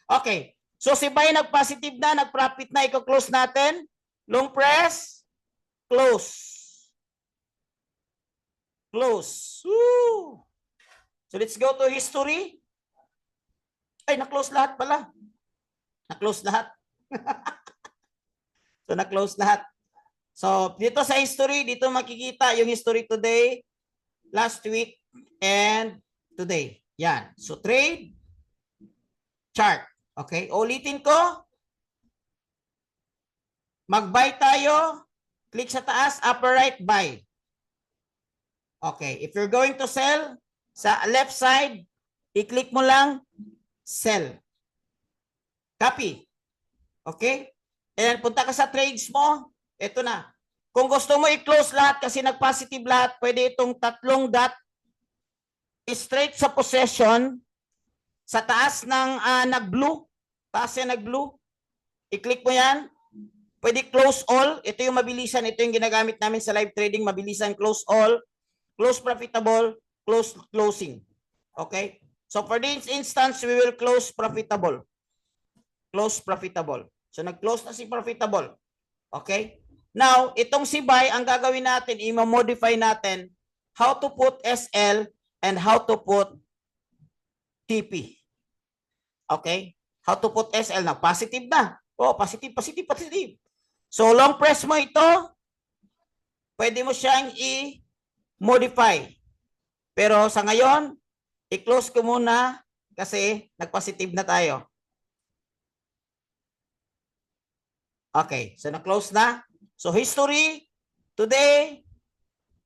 Okay. So si buy nag-positive na, nag-profit na, i-close natin. Long press, close. Close. Woo! So let's go to history. Ay, na-close lahat pala. Na-close lahat. So na-close lahat. So dito sa history, dito makikita yung history today, last week, and today. Yan. So trade, chart. Okay, ulitin ko. Mag-buy tayo. Click sa taas, upper right, buy. Okay, if you're going to sell, sa left side, i-click mo lang, sell. Copy. Okay? And punta ka sa trades mo, ito na. Kung gusto mo i-close lahat kasi nag-positive lahat, pwede itong tatlong dot straight sa possession, sa taas ng nag-blue, taas yan nag-blue, i-click mo yan, pwede close all, ito yung mabilisan, ito yung ginagamit namin sa live trading, mabilisan, close all, close profitable, close closing. Okay? So for this instance, we will close profitable. Close profitable. So nag-close na si profitable. Okay? Now, itong si buy, ang gagawin natin, i-modify natin how to put SL and how to put TP. Okay? How to put SL na. Positive na. Oh, positive, positive, positive. So, long press mo ito. Pwede mo siyang i-modify. Pero sa ngayon, i-close ko muna kasi nag-positive na tayo. Okay. So, na-close na. So, history, today,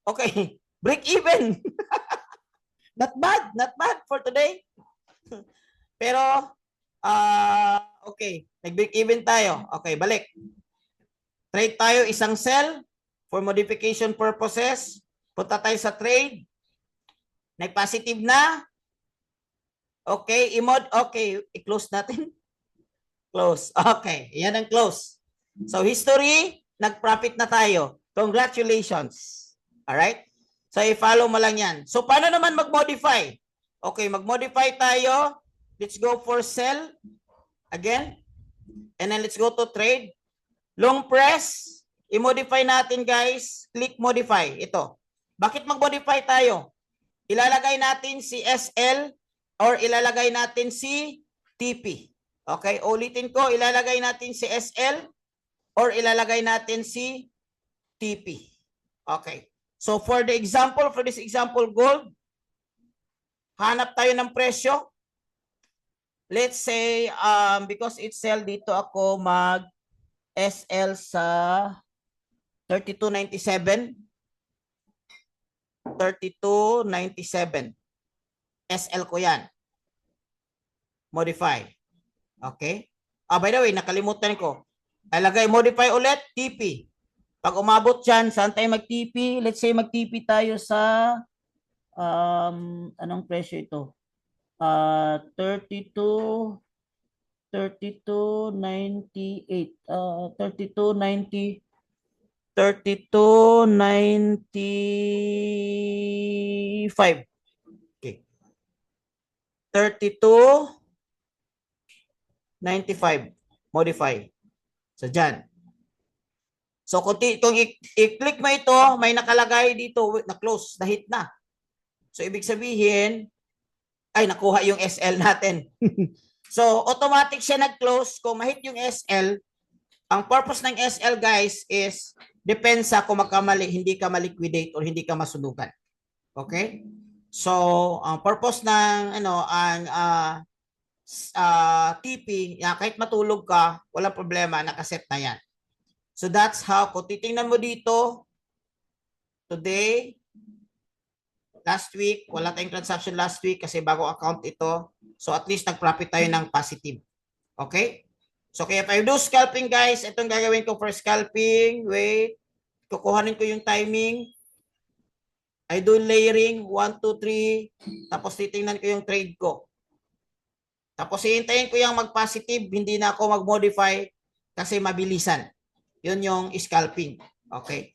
okay, break even. Not bad for today. Pero, okay, nag-break even tayo. Okay, balik. Trade tayo, isang sell for modification purposes. Punta tayo sa trade. Nag-positive na. Okay, okay, i-close natin. Close. Okay, yan ang close. So, history, nag-profit na tayo. Congratulations. Alright? So, i-follow mo lang yan. So, paano naman mag-modify? Okay, mag-modify tayo. Let's go for sell. Again. And then, let's go to trade. Long press. I-modify natin, guys. Click modify. Ito. Bakit mag-modify tayo? Ilalagay natin si SL or ilalagay natin si TP. Okay, ulitin ko. Ilalagay natin si SL or ilalagay natin si TP. Okay. So for the example, for this example gold, hanap tayo ng presyo. Let's say, because it's sell, dito ako mag SL sa 32.97. 32.97. SL ko yan. Modify. Okay. By the way, nakalimutan ko. Ilagay, modify ulit, TP. Pag umabot dyan, saan tayo mag-TP? Let's say mag-TP tayo sa, anong presyo ito? 32, 3298. 3290. 3295. Okay. 3295. Modify. So, dyan. So, kung i-click mo ito, may nakalagay dito na close, na hit na. So, ibig sabihin, ay, nakuha yung SL natin. So, automatic siya nag-close. Kung ma-hit yung SL, ang purpose ng SL, guys, is depensa kung magkamali, hindi ka ma-liquidate or hindi ka masunugan. Okay? So, ang purpose ng TP, kahit matulog ka, walang problema, nakaset na yan. So, that's how, kung titingnan mo dito, today, last week, wala tayong transaction last week kasi bago account ito. So, at least nag-profit tayo ng positive. Okay? So, kaya if I do scalping, guys, itong gagawin ko for scalping. Wait. Kukuhanin ko yung timing. I do layering, 1, 2, 3. Tapos titingnan ko yung trade ko. Tapos hihintayin ko yung mag-positive. Hindi na ako mag-modify kasi mabilisan. Yun yung scalping. Okay.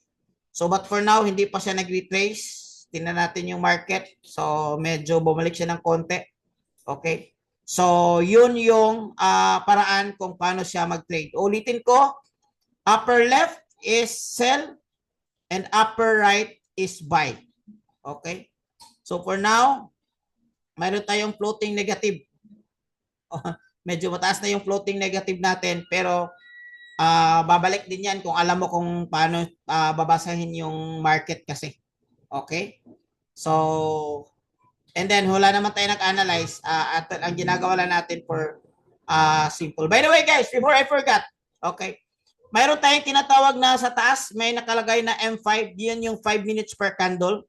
So, but for now, hindi pa siya nag-retrace. Tingnan natin yung market. So, medyo bumalik siya ng konti. Okay. So, yun yung paraan kung paano siya mag-trade. Ulitin ko, upper left is sell and upper right is buy. Okay. So, for now, mayroon tayong floating negative. Medyo mataas na yung floating negative natin, pero babalik din yan kung alam mo kung paano babasahin yung market kasi. Okay? So, and then wala naman tayo nag-analyze at ang ginagawa lang natin for simple. By the way, guys, before I forgot, okay, mayroon tayong tinatawag na sa taas, may nakalagay na M5. Yan yung 5 minutes per candle.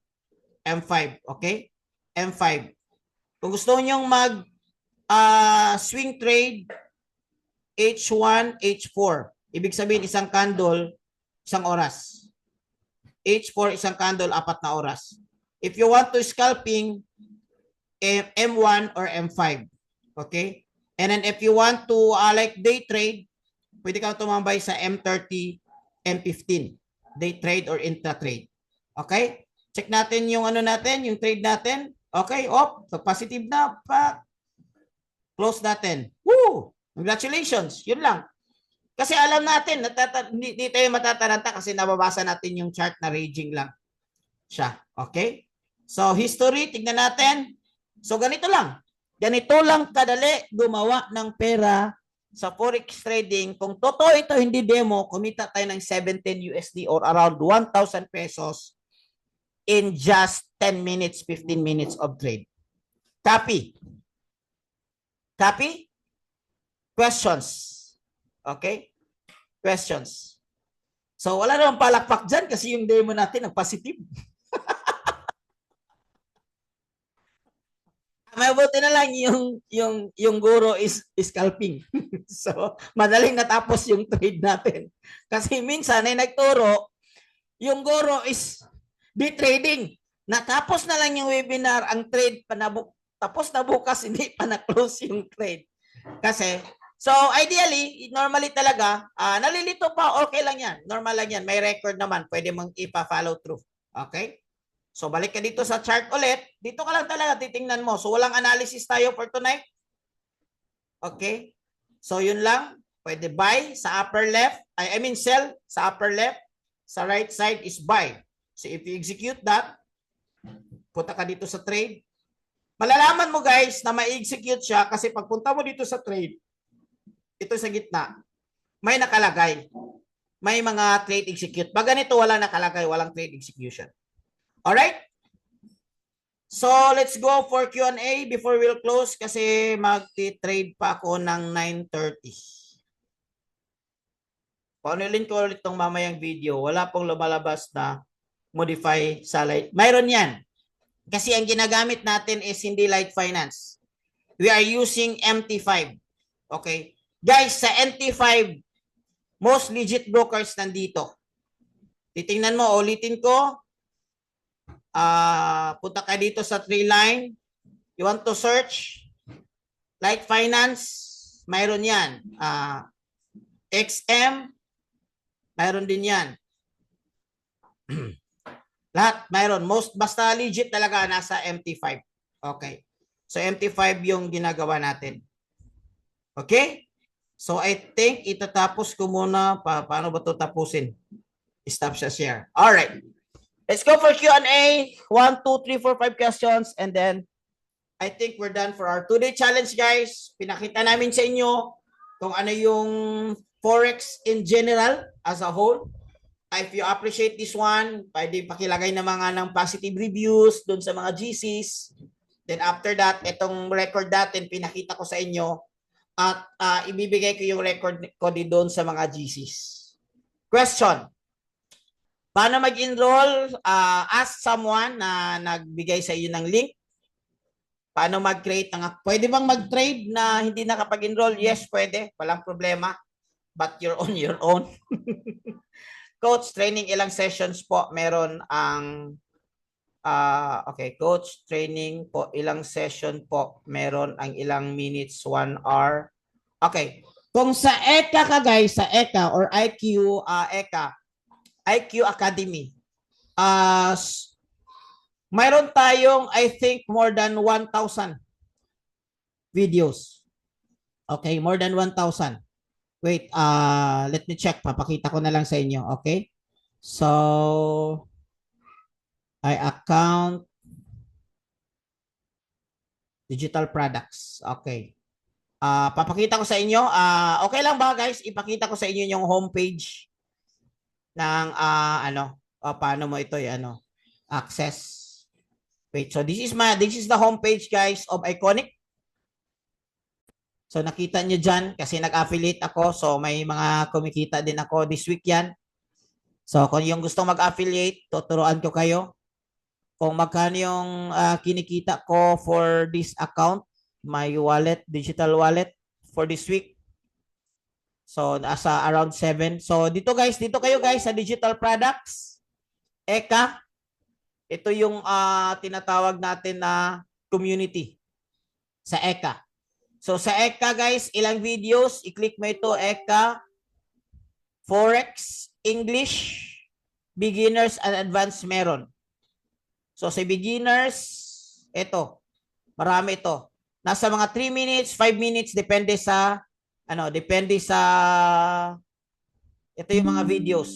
M5, okay? M5. Kung gusto nyo mag swing trade, H1, H4. Ibig sabihin, isang candle, isang oras. H4, isang candle, 4 na oras. If you want to scalping, M1 or M5. Okay? And then if you want to like day trade, pwede ka tumambay sa M30, M15. Day trade or intra-trade. Okay? Check natin yung natin, yung trade natin. Okay, so positive na pa. Close natin. Woo! Congratulations. Yun lang. Kasi alam natin, hindi tayo matataranta kasi nababasa natin yung chart na raging lang siya. Okay? So, history, tignan natin. So, ganito lang. Ganito lang kadali gumawa ng pera sa forex trading. Kung totoo ito, hindi demo, kumita tayo ng 17 USD or around 1,000 pesos in just 10 minutes, 15 minutes of trade. Copy? Copy? Questions? Okay? Questions? So, wala namang palakpak dyan kasi yung demo natin ang positive. Mabuti na lang yung guro is scalping. So, madaling natapos yung trade natin. Kasi minsan ay nagturo, yung guro is day trading. Natapos na lang yung webinar, ang trade tapos na bukas, hindi pa na-close yung trade. Kasi, so ideally, normally talaga, nalilito pa, okay lang yan. Normal lang yan. May record naman. Pwede mong ipa-follow through. Okay? So, balik ka dito sa chart ulit. Dito ka lang talaga titingnan mo. So, walang analysis tayo for tonight. Okay? So, yun lang. Pwede buy sa upper left. I mean, sell sa upper left. Sa right side is buy. So, if you execute that, punta ka dito sa trade. Malalaman mo guys na ma-execute siya kasi pagpunta mo dito sa trade, ito sa gitna, may nakalagay. May mga trade execute. Pag ganito, wala nakalagay, walang trade execution. Alright? So, let's go for Q&A before we'll close kasi mag-trade pa ako ng 9:30. Paunilin ko ulit itong mamayang video. Wala pong lumalabas na modify sa light. Mayroon yan. Kasi ang ginagamit natin is hindi light finance. We are using MT5. Okay? Guys, sa MT5, most legit brokers nandito. Titingnan mo, ulitin ko. Punta ka dito sa 3 line. You want to search light finance. mayroon yan. XM, mayroon din yan. Lahat, mayroon. Basta legit talaga, nasa MT5. Okay. So, MT5 yung ginagawa natin. Okay? So, I think itatapos ko muna. Paano ba ito tapusin? Stop sa share. Alright. Let's go for Q&A. 1, 2, 3, 4, 5 questions. And then, I think we're done for our 2-day challenge, guys. Pinakita namin sa inyo kung ano yung Forex in general as a whole. If you appreciate this one, pwede pakilagay na mga ng positive reviews doon sa mga GCs. Then after that, itong record natin, pinakita ko sa inyo at ibibigay ko yung record ko doon sa mga GCs. Question. Paano mag-enroll? Ask someone na nagbigay sa iyo ng link. Paano mag-create pwede bang mag-trade na hindi nakapag-enroll? Yes, pwede. Walang problema. But you're on your own. Coach, training ilang sessions po? Meron ang okay, coach, training po ilang session po? Meron ang ilang minutes, 1 hour. Okay. Kung sa ECA ka guys, sa ECA or IQ IQ Academy. Mayroon tayong I think more than 1,000 videos. Okay, more than 1,000. Wait, let me check. Papakita ko na lang sa inyo. Okay? So, I account digital products. Okay. Papakita ko sa inyo. Okay lang ba guys? Ipakita ko sa inyo yung homepage ng paano mo ito access. Wait, so this is the homepage guys of Iconic. So nakita nyo dyan kasi nag-affiliate ako. So may mga kumikita din ako this week yan. So kung yung gusto mag-affiliate, tuturuan ko kayo. Kung magkano yung kinikita ko for this account, my wallet, digital wallet for this week. So nasa around 7. So dito kayo guys sa digital products. ECA. Ito yung tinatawag natin na community sa ECA. So sa ECA guys, ilang videos, i-click mo ito, ECA, Forex, English, Beginners and Advanced meron. So sa beginners, ito, marami ito. Nasa mga 3 minutes, 5 minutes, depende sa, ito yung mga videos.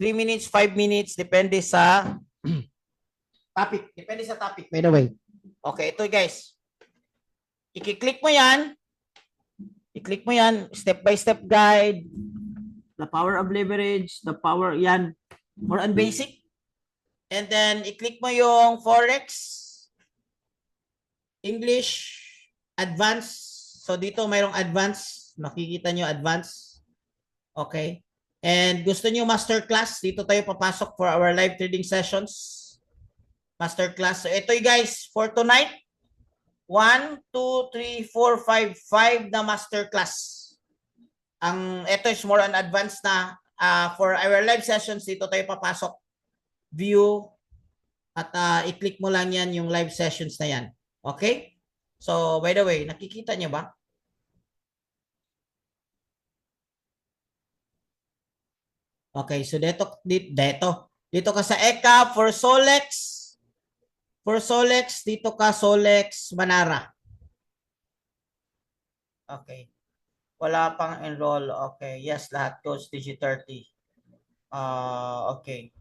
3 minutes, 5 minutes, depende sa topic. Depende sa topic, by the way. Okay, ito guys. I-click mo yan. I-click mo yan. Step-by-step guide. The power of leverage. The power, yan. More on basic. And then, i-click mo yung Forex. English. Advanced. So, dito mayroong advanced. Makikita nyo advanced. Okay. And gusto nyo masterclass. Dito tayo papasok for our live trading sessions. Masterclass. So, ito guys, for tonight. 1, 2, 3, 4, 5 na masterclass. Ito is more on advanced na. For our live sessions, dito tayo papasok. View. At i-click mo lang yan yung live sessions na yan. Okay? So, by the way, nakikita nyo ba? Okay, so dito ka sa ECA for Solex. For Solex, dito ka Solex Manara. Okay. Wala pang enroll. Okay. Yes, lahat coach Digi30. Okay.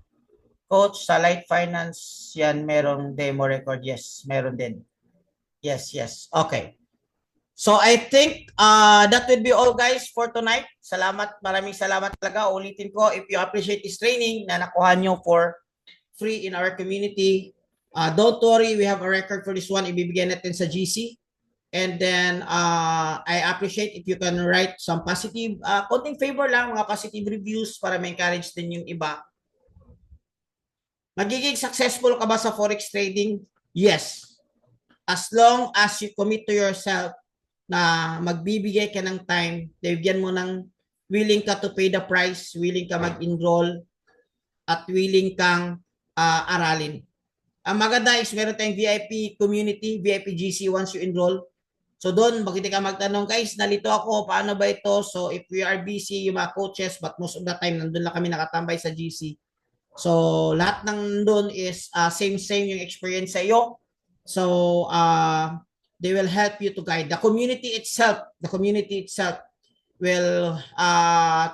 Coach, sa Light Finance, yan merong demo record. Yes, meron din. Yes. Okay. So I think that would be all guys for tonight. Salamat, maraming salamat talaga. Ulitin ko, if you appreciate this training na nakuha nyo for free in our community, don't worry, we have a record for this one. Ibibigay natin sa GC. And then, I appreciate if you can write some positive, konting favor lang, mga positive reviews para ma-encourage din yung iba. Magiging successful ka ba sa Forex trading? Yes. As long as you commit to yourself na magbibigay ka ng time, bigyan mo ng willing ka to pay the price, willing ka mag-enroll, at willing kang aralin. Ang maganda is meron tayong VIP community, VIP GC once you enroll. So doon, bakit ka magtanong, guys, nalito ako, paano ba ito? So if we are busy, yung mga coaches, but most of the time, nandun lang kami nakatambay sa GC. So lahat ng doon is same yung experience sa iyo. So they will help you to guide. The community itself will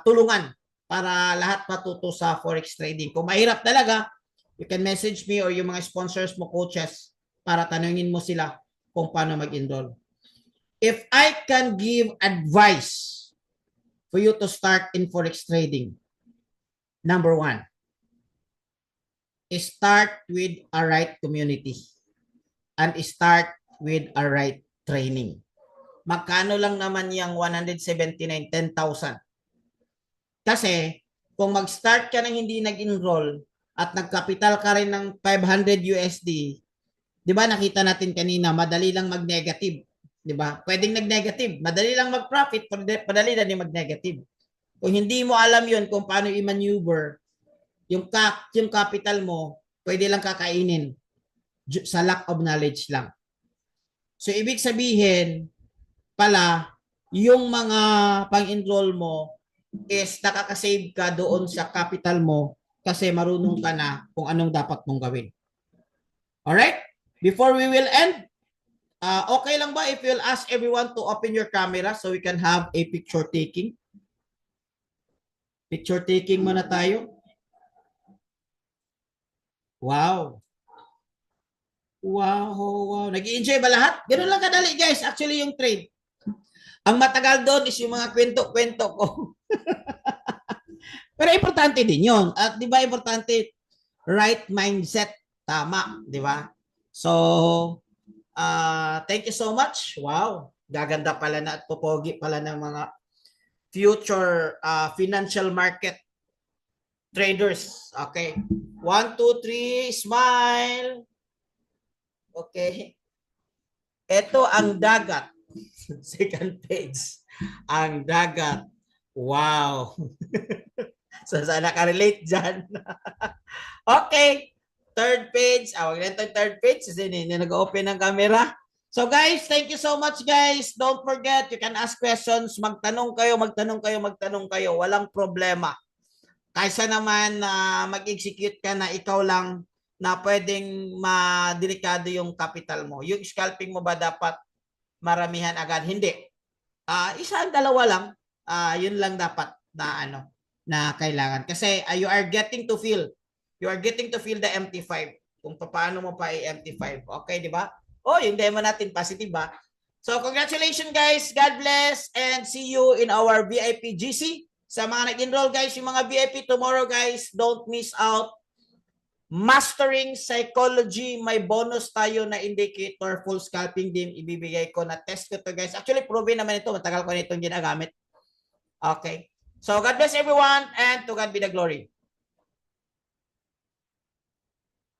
tulungan para lahat matuto sa forex trading. Kung mahirap talaga, you can message me or yung mga sponsors mo, coaches, para tanungin mo sila kung paano mag-enroll. If I can give advice for you to start in forex trading, number 1, start with a right community and start with a right training. Magkano lang naman yung 179, 10,000? Kasi kung mag-start ka ng hindi nag-enroll at nagkapital ka rin ng 500 USD, di ba nakita natin kanina, madali lang mag-negative. Di ba? Pwedeng nag-negative. Madali lang mag-profit, madali lang yung mag-negative. Kung hindi mo alam yun kung paano i-maneuver, yung capital mo, pwede lang kakainin sa lack of knowledge lang. So, ibig sabihin, pala, yung mga pang-enroll mo is nakakasave ka doon sa capital mo kasi marunong ka na kung anong dapat mong gawin. Alright? Before we will end, okay lang ba if you'll ask everyone to open your camera so we can have a picture taking? Picture taking muna tayo. Wow. Wow. Nag-i-enjoy ba lahat? Ganun lang kadali, guys. Actually, yung trade. Ang matagal doon is yung mga kwento-kwento ko. Pero importante din yun. At di ba importante? Right mindset. Tama. Di ba? So, thank you so much. Wow. Gaganda pala na at popogi pala ng mga future financial market traders. Okay. 1, 2, 3, smile. Okay. Ito ang dagat. Second page. Ang dagat. Wow. So, sana ka-relate dyan. Okay. Third page. Wag na ito third page. Kasi nag-open ng camera. So guys, thank you so much guys. Don't forget, you can ask questions. Magtanong kayo. Walang problema. Kaysa naman mag-execute ka na ikaw lang na pwedeng madelikado yung capital mo. Yung scalping mo ba dapat maramihan agad? Hindi. Isa, dalawa lang. Yun lang dapat na kailangan. Kasi you are getting to feel the MT5. Kung paano mo pa i-MT5. Okay, di ba? Yung demo natin, positive ba? So, congratulations guys. God bless and see you in our VIP GC. Sa mga nag-enroll guys, yung mga VIP tomorrow guys, don't miss out. Mastering Psychology, may bonus tayo na indicator, full scalping din ibibigay ko na test ko to guys. Actually, proven naman ito. Matagal ko na itong ginagamit. Okay. So, God bless everyone and to God be the glory.